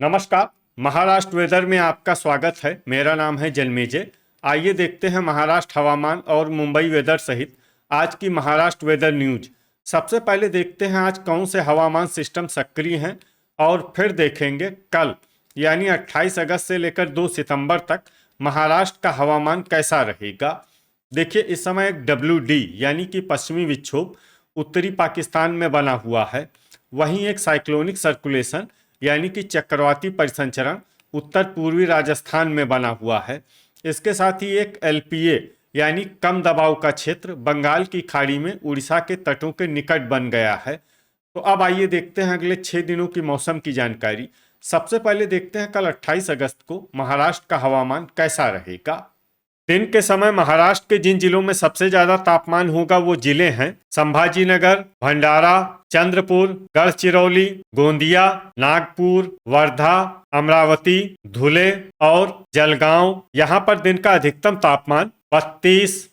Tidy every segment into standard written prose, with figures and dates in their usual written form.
नमस्कार। महाराष्ट्र वेदर में आपका स्वागत है। मेरा नाम है जन्मेजय। आइए देखते हैं महाराष्ट्र हवामान और मुंबई वेदर सहित आज की महाराष्ट्र वेदर न्यूज। सबसे पहले देखते हैं आज कौन से हवामान सिस्टम सक्रिय हैं और फिर देखेंगे कल यानी 28 अगस्त से लेकर 2 सितंबर तक महाराष्ट्र का हवामान कैसा रहेगा। देखिए, इस समय एक WD यानी कि पश्चिमी विक्षोभ उत्तरी पाकिस्तान में बना हुआ है। वहीं एक साइक्लोनिक सर्कुलेशन यानी कि चक्रवाती परिसंचरण उत्तर पूर्वी राजस्थान में बना हुआ है। इसके साथ ही एक LPA यानी कम दबाव का क्षेत्र बंगाल की खाड़ी में उड़ीसा के तटों के निकट बन गया है। तो अब आइए देखते हैं अगले 6 दिनों की मौसम की जानकारी। सबसे पहले देखते हैं कल 28 अगस्त को महाराष्ट्र का हवामान कैसा रहेगा। दिन के समय महाराष्ट्र के जिन जिलों में सबसे ज्यादा तापमान होगा वो जिले हैं संभाजीनगर, भंडारा, चंद्रपुर, गढ़चिरौली, गोंदिया, नागपुर, वर्धा, अमरावती, धुले और जलगांव। यहाँ पर दिन का अधिकतम तापमान 32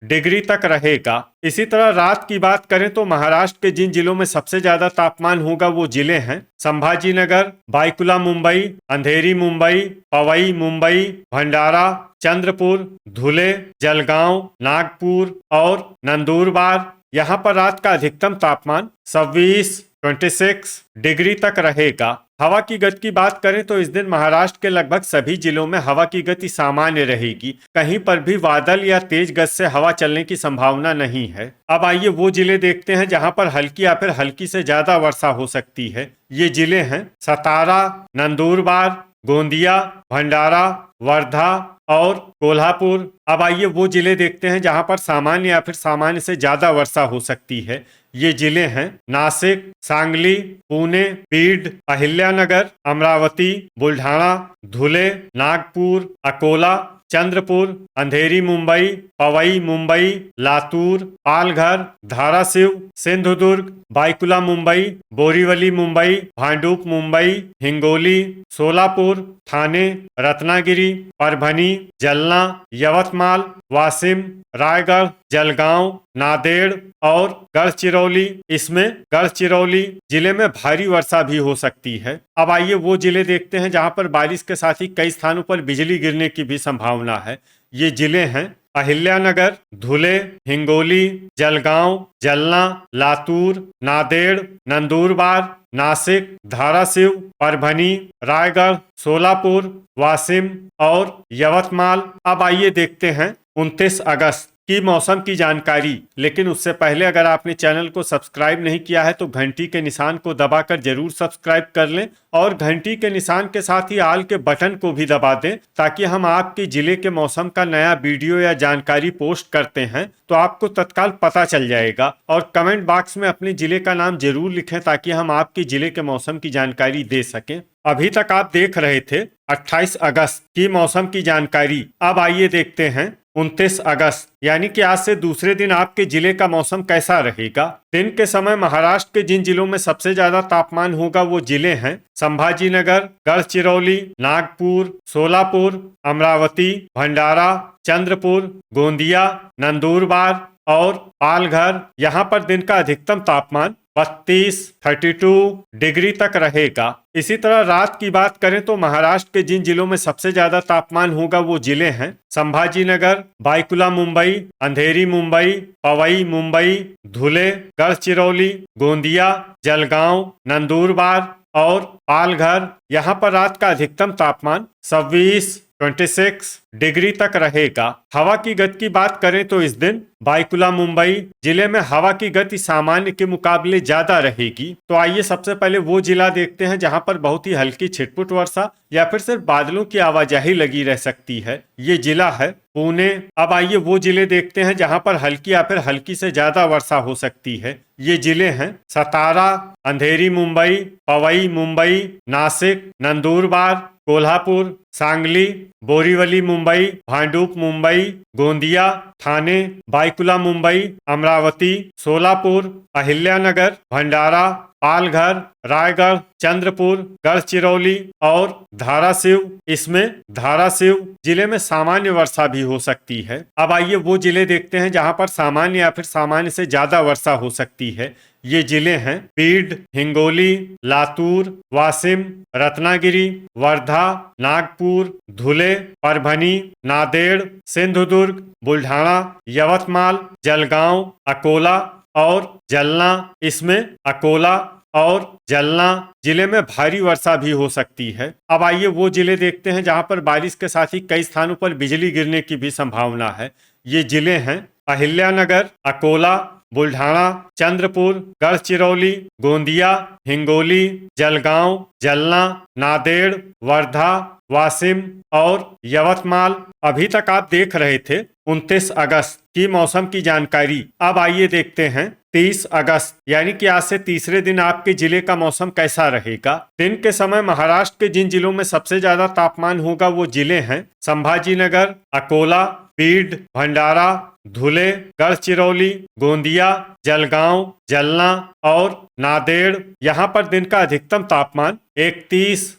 डिग्री तक रहेगा। इसी तरह रात की बात करें तो महाराष्ट्र के जिन जिलों में सबसे ज्यादा तापमान होगा वो जिले हैं संभाजीनगर, बाईकुला मुंबई, अंधेरी मुंबई, पवई मुंबई, भंडारा, चंद्रपुर, धुले, जलगांव, नागपुर और नंदुरबार। यहाँ पर रात का अधिकतम तापमान 26 डिग्री तक रहेगा। हवा की गति की बात करें तो इस दिन महाराष्ट्र के लगभग सभी जिलों में हवा की गति सामान्य रहेगी। कहीं पर भी बादल या तेज गति से हवा चलने की संभावना नहीं है। अब आइए वो जिले देखते हैं जहां पर हल्की या फिर हल्की से ज्यादा वर्षा हो सकती है। ये जिले हैं सतारा, नंदुरबार, गोंदिया, भंडारा, वर्धा और कोल्हापुर। अब आइए वो जिले देखते हैं जहां पर सामान्य या फिर सामान्य से ज्यादा वर्षा हो सकती है। ये जिले हैं नासिक, सांगली, पुणे, बीड, अहिल्यानगर, अमरावती, बुल्ढाना, धुले, नागपुर, अकोला, चंद्रपुर, अंधेरी मुंबई, पवई मुंबई, लातूर, पालघर, धाराशिव, सिंधुदुर्ग, बाईकुला मुंबई, बोरीवली मुंबई, भांडुप मुंबई, हिंगोली, सोलापुर, ठाणे, रत्नागिरी, परभणी, जलना, यवतमाल, वाशिम, रायगढ़, जलगांव, नांदेड़ और गढ़चिरौली। इसमें गढ़चिरौली जिले में भारी वर्षा भी हो सकती है। अब आइए वो जिले देखते हैं जहां पर बारिश के साथ ही कई स्थानों पर बिजली गिरने की भी संभावना है। ये जिले हैं अहिल्यानगर, धुले, हिंगोली, जलगांव, जलना, लातूर, नांदेड़, नंदुरबार, नासिक, धाराशिव, परभणी, रायगढ़, सोलापुर, वाशिम और यवतमाल। अब आइए देखते हैं 29 अगस्त की मौसम की जानकारी। लेकिन उससे पहले अगर आपने चैनल को सब्सक्राइब नहीं किया है तो घंटी के निशान को दबाकर जरूर सब्सक्राइब कर लें और घंटी के निशान के साथ ही आल के बटन को भी दबा दें ताकि हम आपके जिले के मौसम का नया वीडियो या जानकारी पोस्ट करते हैं तो आपको तत्काल पता चल जाएगा। और कमेंट बॉक्स में अपने जिले का नाम जरूर लिखें ताकि हम आपके जिले के मौसम की जानकारी दे सकें। अभी तक आप देख रहे थे 28 अगस्त की मौसम की जानकारी। अब आइए देखते हैं 29 अगस्त यानी कि आज से दूसरे दिन आपके जिले का मौसम कैसा रहेगा। दिन के समय महाराष्ट्र के जिन जिलों में सबसे ज्यादा तापमान होगा वो जिले हैं संभाजीनगर, गढ़चिरौली, नागपुर, सोलापुर, अमरावती, भंडारा, चंद्रपुर, गोंदिया, नंदुरबार और पालघर। यहाँ पर दिन का अधिकतम तापमान 32 डिग्री तक रहेगा। इसी तरह रात की बात करें तो महाराष्ट्र के जिन जिलों में सबसे ज्यादा तापमान होगा वो जिले हैं संभाजीनगर, बाईकुला मुंबई, अंधेरी मुंबई, पवई मुंबई, धुले, गढ़चिरौली, गोंदिया, जलगांव, नंदुरबार और पालघर। यहाँ पर रात का अधिकतम तापमान 26 डिग्री तक रहेगा। हवा की गति की बात करें तो इस दिन बाईकुला मुंबई जिले में हवा की गति सामान्य के मुकाबले ज्यादा रहेगी। तो आइए सबसे पहले वो जिला देखते हैं जहां पर बहुत ही हल्की छिटपुट वर्षा या फिर सिर्फ बादलों की आवाजाही लगी रह सकती है। ये जिला है पुणे। अब आइए वो जिले देखते हैं जहां पर हल्की या फिर हल्की से ज्यादा वर्षा हो सकती है। ये जिले हैं सतारा, अंधेरी मुंबई, पवई मुंबई, नासिक, नंदुरबार, कोल्हापुर, सांगली, बोरीवली मुंबई, भांडुप मुंबई, गोंदिया, ठाणे, बाईकुला मुंबई, अमरावती, सोलापुर, अहिल्यानगर, भंडारा, पालघर, रायगढ़, चंद्रपुर, गढ़चिरौली और धाराशिव। इसमें धाराशिव जिले में सामान्य वर्षा भी हो सकती है। अब आइए वो जिले देखते हैं जहां पर सामान्य या फिर सामान्य से ज्यादा वर्षा हो सकती है। ये जिले हैं बीड, हिंगोली, लातूर, वाशिम, रत्नागिरी, वर्धा, नागपुर, धुले, परभनी, नांदेड़, सिंधुदुर्ग, बुल्ढाना, यवतमाल, जलगांव, अकोला और जलना। इसमें अकोला और जलना जिले में भारी वर्षा भी हो सकती है। अब आइए वो जिले देखते हैं जहां पर बारिश के साथ ही कई स्थानों पर बिजली गिरने की भी संभावना है। ये जिले हैं अहिल्यानगर, अकोला, बुल्ढाना, चंद्रपुर, गढ़चिरौली, गोंदिया, हिंगोली, जलगांव, जलना, नांदेड़, वर्धा, वाशिम और यवतमाल। अभी तक आप देख रहे थे 29 अगस्त की मौसम की जानकारी। अब आइए देखते हैं 30 अगस्त यानी कि आज से तीसरे दिन आपके जिले का मौसम कैसा रहेगा। दिन के समय महाराष्ट्र के जिन जिलों में सबसे ज्यादा तापमान होगा वो जिले हैं संभाजीनगर, अकोला, बीड, भंडारा, धुले, गढ़चिरौली, गोंदिया, जलगांव, जलना और नांदेड़। यहाँ पर दिन का अधिकतम तापमान 31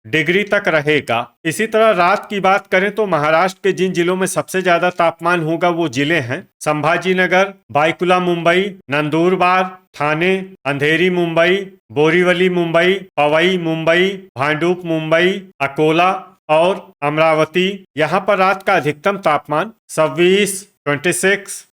डिग्री तक रहेगा। इसी तरह रात की बात करें तो महाराष्ट्र के जिन जिलों में सबसे ज्यादा तापमान होगा वो जिले हैं संभाजीनगर, बाईकुला मुंबई, नंदुरबार, ठाणे, अंधेरी मुंबई, बोरीवली मुंबई, पवई मुंबई, भांडुप मुंबई, अकोला और अमरावती। यहाँ पर रात का अधिकतम तापमान 26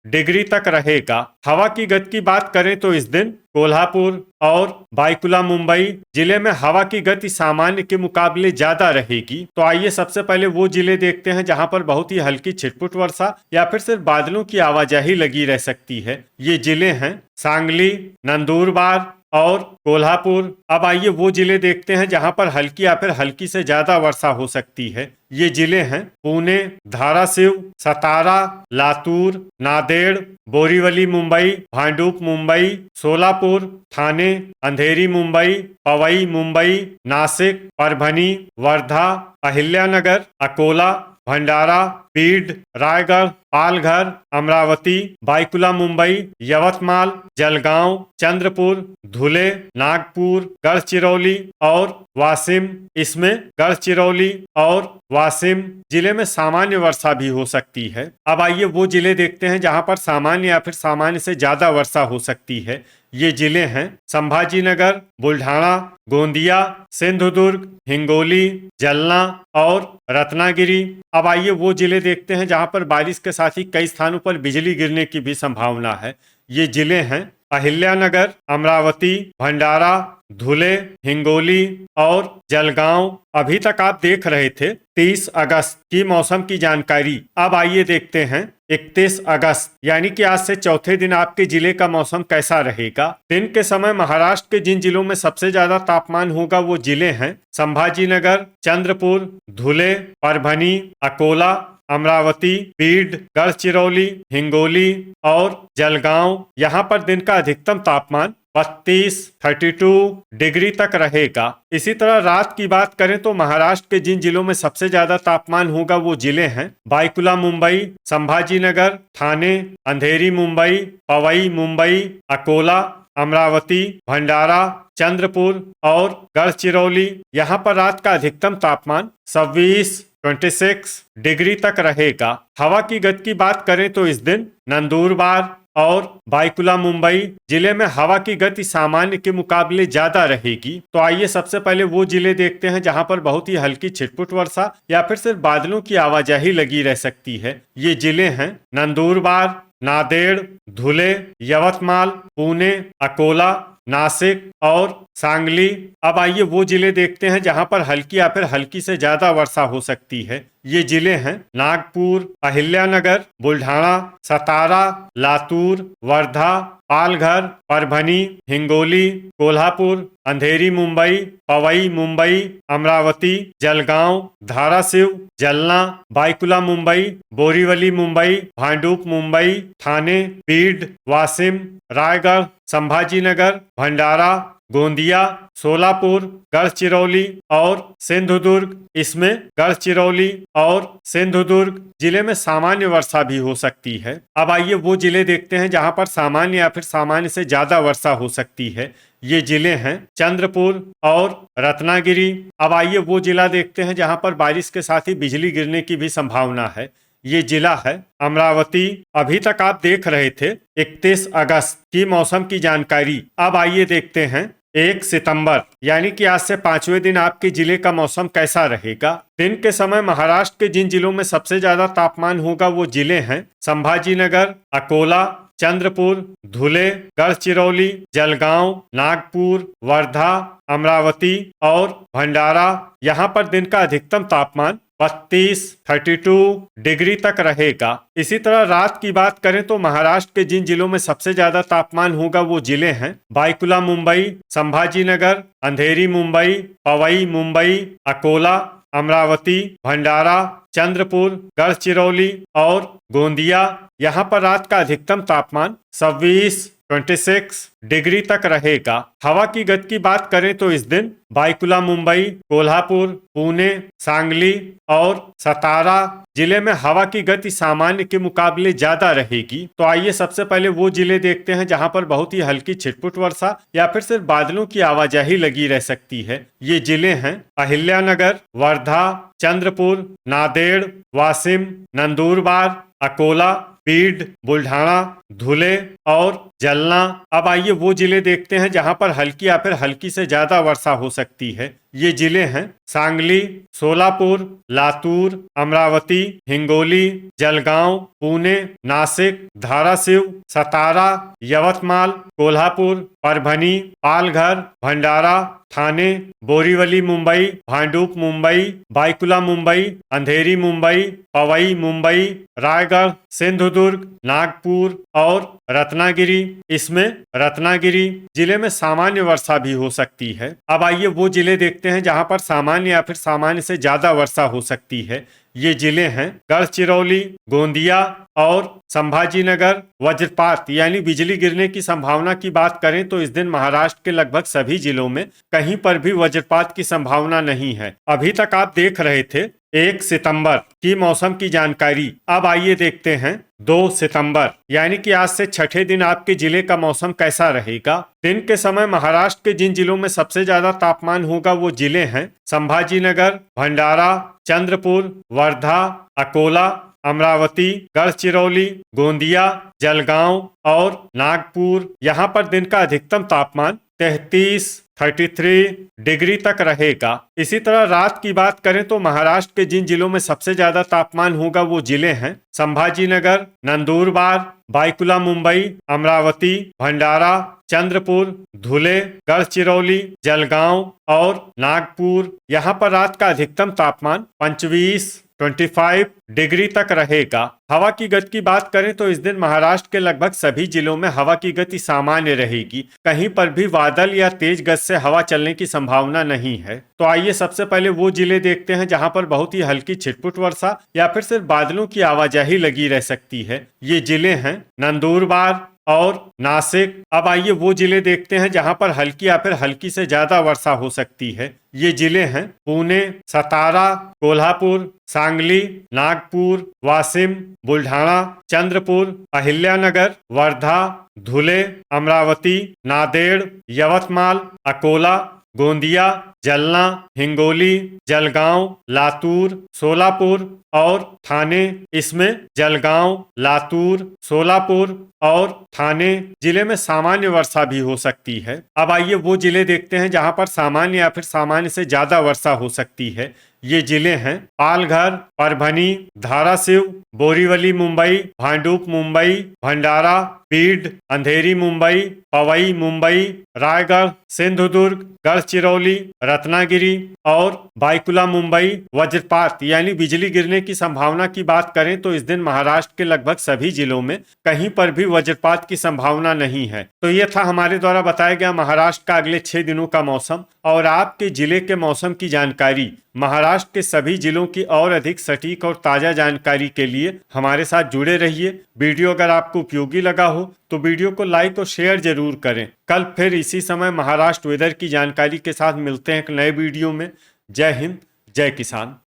डिग्री तक रहेगा। हवा की गति की बात करें तो इस दिन कोल्हापुर और बाईकुला मुंबई जिले में हवा की गति सामान्य के मुकाबले ज्यादा रहेगी। तो आइए सबसे पहले वो जिले देखते हैं जहां पर बहुत ही हल्की छिटपुट वर्षा या फिर सिर्फ बादलों की आवाजाही लगी रह सकती है। ये जिले हैं सांगली, नंदुरबार और कोल्हापुर। अब आइए वो जिले देखते हैं जहां पर हल्की या फिर हल्की से ज्यादा वर्षा हो सकती है। ये जिले हैं पुणे, धाराशिव, सतारा, लातूर, नांदेड़, बोरीवली मुंबई, भांडुप मुंबई, सोलापुर, ठाणे, अंधेरी मुंबई, पवई मुंबई, नासिक, परभनी, वर्धा, अहिल्यानगर, अकोला, भंडारा, बीड, रायगढ़, पालघर, अमरावती, बाईकुला मुंबई, यवतमाल, जलगांव, चंद्रपुर, धुले, नागपुर, गढ़चिरौली और वाशिम। इसमें गढ़चिरौली और वाशिम जिले में सामान्य वर्षा भी हो सकती है। अब आइए वो जिले देखते हैं जहां पर सामान्य या फिर सामान्य से ज्यादा वर्षा हो सकती है। ये जिले हैं संभाजीनगर, बुल्ढाना, गोंदिया, सिंधुदुर्ग, हिंगोली, जलना और रत्नागिरी। अब आइए वो जिले देखते हैं जहां पर बारिश के साथ ही कई स्थानों पर बिजली गिरने की भी संभावना है। ये जिले हैं अहिल्यानगर, अमरावती, भंडारा, धुले, हिंगोली और जलगांव। अभी तक आप देख रहे थे 30 अगस्त की मौसम की जानकारी। अब आइए देखते हैं 31 अगस्त यानी कि आज से चौथे दिन आपके जिले का मौसम कैसा रहेगा। दिन के समय महाराष्ट्र के जिन जिलों में सबसे ज्यादा तापमान होगा वो जिले हैं संभाजीनगर, चंद्रपुर, धुले, परभनी, अकोला, अमरावती, बीड, गढ़चिरौली, हिंगोली और जलगांव। यहाँ पर दिन का अधिकतम तापमान 32 डिग्री तक रहेगा। इसी तरह रात की बात करें तो महाराष्ट्र के जिन जिलों में सबसे ज्यादा तापमान होगा वो जिले हैं बाईकुला मुंबई, संभाजीनगर, ठाणे, अंधेरी मुंबई, पवई मुंबई, अकोला, अमरावती, भंडारा, चंद्रपुर और गढ़चिरौली। यहाँ पर रात का अधिकतम तापमान 26 डिग्री तक रहेगा। हवा की गति की बात करें तो इस दिन नंदुरबार और बाईकुला मुंबई जिले में हवा की गति सामान्य के मुकाबले ज्यादा रहेगी। तो आइए सबसे पहले वो जिले देखते हैं जहां पर बहुत ही हल्की छिटपुट वर्षा या फिर सिर्फ बादलों की आवाजाही लगी रह सकती है। ये जिले हैं नंदुरबार, नांदेड़, धुले, यवतमाल, पुणे, अकोला, नासिक और सांगली। अब आइए वो जिले देखते हैं जहां पर हल्की या फिर हल्की से ज्यादा वर्षा हो सकती है। ये जिले हैं नागपुर, अहिल्यानगर, बुल्ढाना, सतारा, लातूर, वर्धा, पालघर, परभनी, हिंगोली, कोल्हापुर, अंधेरी मुंबई, पवई मुंबई, अमरावती, जलगांव, धाराशिव, जलना, बाईकुला मुंबई, बोरीवली मुंबई, भांडुप मुंबई, ठाणे, बीड, वाशिम, रायगढ़, संभाजीनगर, भंडारा, गोंदिया, सोलापुर, गढ़चिरौली और सिंधुदुर्ग। इसमें गढ़चिरौली और सिंधुदुर्ग जिले में सामान्य वर्षा भी हो सकती है। अब आइए वो जिले देखते हैं जहां पर सामान्य या फिर सामान्य से ज्यादा वर्षा हो सकती है। ये जिले हैं चंद्रपुर और रत्नागिरी। अब आइए वो जिला देखते हैं जहां पर बारिश के साथ ही बिजली गिरने की भी संभावना है। ये जिला है अमरावती। अभी तक आप देख रहे थे 31 अगस्त की मौसम की जानकारी। अब आइए देखते हैं 1 सितंबर यानी कि आज से 5वें दिन आपके जिले का मौसम कैसा रहेगा। दिन के समय महाराष्ट्र के जिन जिलों में सबसे ज्यादा तापमान होगा वो जिले हैं संभाजीनगर, अकोला, चंद्रपुर, धुले, गढ़चिरौली, जलगांव, नागपुर, वर्धा, अमरावती और भंडारा। यहाँ पर दिन का अधिकतम तापमान 32 डिग्री तक रहेगा। इसी तरह रात की बात करें तो महाराष्ट्र के जिन जिलों में सबसे ज्यादा तापमान होगा वो जिले हैं बायकुला मुंबई, संभाजीनगर, अंधेरी मुंबई, पवई मुंबई, अकोला, अमरावती, भंडारा, चंद्रपुर, गढ़चिरौली और गोंदिया। यहाँ पर रात का अधिकतम तापमान 26 डिग्री तक रहेगा। हवा की गति की बात करें तो इस दिन बायकुला मुंबई, कोल्हापुर, पुणे, सांगली और सतारा जिले में हवा की गति सामान्य के मुकाबले ज्यादा रहेगी। तो आइए सबसे पहले वो जिले देखते हैं जहां पर बहुत ही हल्की छिटपुट वर्षा या फिर सिर्फ बादलों की आवाजाही लगी रह सकती है। ये जिले हैं अहिल्यानगर, वर्धा, चंद्रपुर, नांदेड़, वाशिम, नंदुरबार, अकोला, बीड, बुल्ढाना, धुले और जलना। अब आइए वो जिले देखते हैं जहां पर हल्की या फिर हल्की से ज्यादा वर्षा हो सकती है। ये जिले हैं सांगली, सोलापुर, लातूर, अमरावती, हिंगोली, जलगांव, पुणे, नासिक, धाराशिव, सतारा, यवतमाल, कोल्हापुर, परभनी, पालघर, भंडारा, ठाणे, बोरीवली मुंबई, भांडुप मुंबई, बायकुला मुंबई, अंधेरी मुंबई, पवई मुंबई, रायगढ़, सिंधुदुर्ग, नागपुर और रत्नागिरी। इसमें रत्नागिरी जिले में सामान्य वर्षा भी हो सकती है। अब आइए वो जिले देखते हैं जहां पर सामान्य या फिर सामान्य से ज्यादा वर्षा हो सकती है। ये जिले हैं गढ़चिरौली, गोंदिया और संभाजीनगर। वज्रपात यानी बिजली गिरने की संभावना की बात करें तो इस दिन महाराष्ट्र के लगभग सभी जिलों में कहीं पर भी वज्रपात की संभावना नहीं है। अभी तक आप देख रहे थे 1 सितंबर की मौसम की जानकारी। अब आइए देखते हैं 2 सितंबर यानी कि आज से छठे दिन आपके जिले का मौसम कैसा रहेगा। दिन के समय महाराष्ट्र के जिन जिलों में सबसे ज्यादा तापमान होगा वो जिले हैं संभाजीनगर, भंडारा, चंद्रपुर, वर्धा, अकोला, अमरावती, गढ़चिरौली, गोंदिया, जलगांव और नागपुर। यहाँ पर दिन का अधिकतम तापमान 33 डिग्री तक रहेगा। इसी तरह रात की बात करें तो महाराष्ट्र के जिन जिलों में सबसे ज्यादा तापमान होगा वो जिले हैं संभाजीनगर, नंदुरबार, बायकुला मुंबई, अमरावती, भंडारा, चंद्रपुर, धुले, गढ़चिरौली, जलगांव और नागपुर। यहाँ पर रात का अधिकतम तापमान 25 डिग्री तक रहेगा। हवा की गति की बात करें तो इस दिन महाराष्ट्र के लगभग सभी जिलों में हवा की गति सामान्य रहेगी। कहीं पर भी बादल या तेज गति से हवा चलने की संभावना नहीं है। तो आइए सबसे पहले वो जिले देखते हैं जहां पर बहुत ही हल्की छिटपुट वर्षा या फिर सिर्फ बादलों की आवाजाही लगी रह सकती है। ये जिले हैं नंदुरबार और नासिक। अब आइए वो जिले देखते हैं जहां पर हल्की या फिर हल्की से ज्यादा वर्षा हो सकती है। ये जिले हैं पुणे, सतारा, कोल्हापुर, सांगली, नागपुर, वाशिम, बुल्ढाना, चंद्रपुर, अहिल्यानगर, वर्धा, धुले, अमरावती, नांदेड़, यवतमाल, अकोला, गोंदिया, जलना, हिंगोली, जलगांव, लातूर, सोलापुर और ठाणे। इसमें जलगांव, लातूर, सोलापुर और ठाणे जिले में सामान्य वर्षा भी हो सकती है। अब आइए वो जिले देखते हैं जहां पर सामान्य या फिर सामान्य से ज्यादा वर्षा हो सकती है। ये जिले हैं पालघर, परभनी, धाराशिव, बोरीवली मुंबई, भांडुप मुंबई, भंडारा, बीड, अंधेरी मुंबई, पवई मुंबई, रायगढ़, सिंधुदुर्ग, गढ़चिरौली, रत्नागिरी और बायकुला मुंबई। वज्रपात यानी बिजली गिरने की संभावना की बात करें तो इस दिन महाराष्ट्र के लगभग सभी जिलों में कहीं पर भी वज्रपात की संभावना नहीं है। तो ये था हमारे द्वारा बताया गया महाराष्ट्र का अगले 6 दिनों का मौसम और आपके जिले के मौसम की जानकारी। महाराष्ट्र के सभी जिलों की और अधिक सटीक और ताजा जानकारी के लिए हमारे साथ जुड़े रहिए। वीडियो अगर आपको उपयोगी लगा हो तो वीडियो को लाइक और शेयर जरूर करें। कल फिर इसी समय महाराष्ट्र वेदर की जानकारी के साथ मिलते हैं एक नए वीडियो में। जय हिंद, जय किसान।